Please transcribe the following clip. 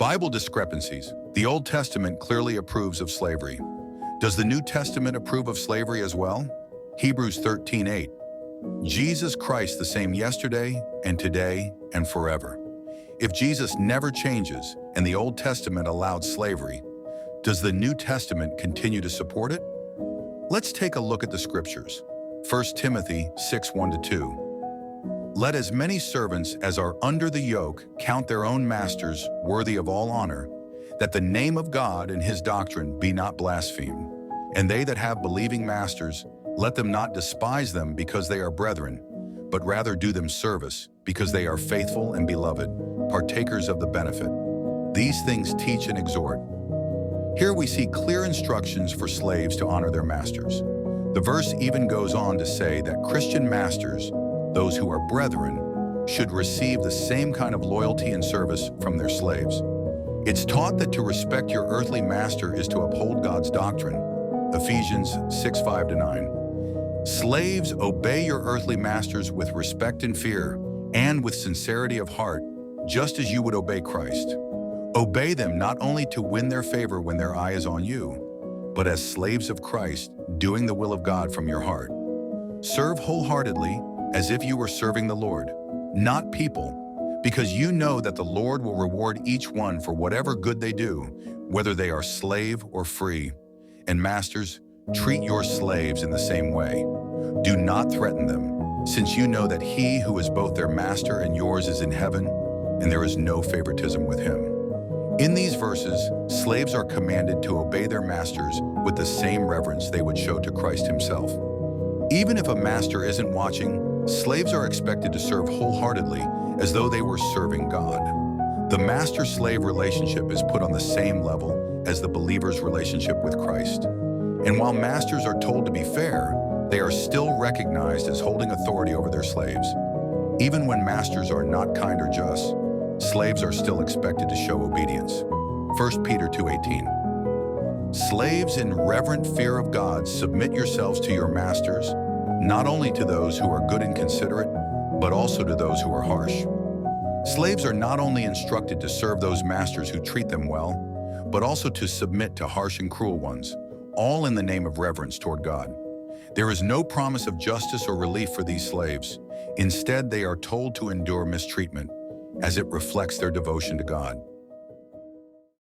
Bible discrepancies. The Old Testament clearly approves of slavery. Does the New Testament approve of slavery as well? Hebrews 13:8. Jesus Christ the same yesterday and today and forever. If Jesus never changes and the Old Testament allowed slavery, does the New Testament continue to support it? Let's take a look at the scriptures. 1 Timothy 6:1-2. Let as many servants as are under the yoke count their own masters worthy of all honor, that the name of God and his doctrine be not blasphemed. And they that have believing masters, let them not despise them because they are brethren, but rather do them service, because they are faithful and beloved, partakers of the benefit. These things teach and exhort. Here we see clear instructions for slaves to honor their masters. The verse even goes on to say that Christian masters, those who are brethren, should receive the same kind of loyalty and service from their slaves. It's taught that to respect your earthly master is to uphold God's doctrine. Ephesians 6:5-9. Slaves, obey your earthly masters with respect and fear, and with sincerity of heart, just as you would obey Christ. Obey them not only to win their favor when their eye is on you, but as slaves of Christ, doing the will of God from your heart. Serve wholeheartedly, as if you were serving the Lord, not people, because you know that the Lord will reward each one for whatever good they do, whether they are slave or free. And masters, treat your slaves in the same way. Do not threaten them, since you know that he who is both their master and yours is in heaven, and there is no favoritism with him. In these verses, slaves are commanded to obey their masters with the same reverence they would show to Christ himself. Even if a master isn't watching, slaves are expected to serve wholeheartedly as though they were serving God. The master-slave relationship is put on the same level as the believer's relationship with Christ. And while masters are told to be fair, they are still recognized as holding authority over their slaves. Even when masters are not kind or just, slaves are still expected to show obedience. 1 Peter 2:18. Slaves, in reverent fear of God, submit yourselves to your masters, not only to those who are good and considerate, but also to those who are harsh. Slaves are not only instructed to serve those masters who treat them well, but also to submit to harsh and cruel ones, all in the name of reverence toward God. There is no promise of justice or relief for these slaves. Instead, they are told to endure mistreatment, as it reflects their devotion to God.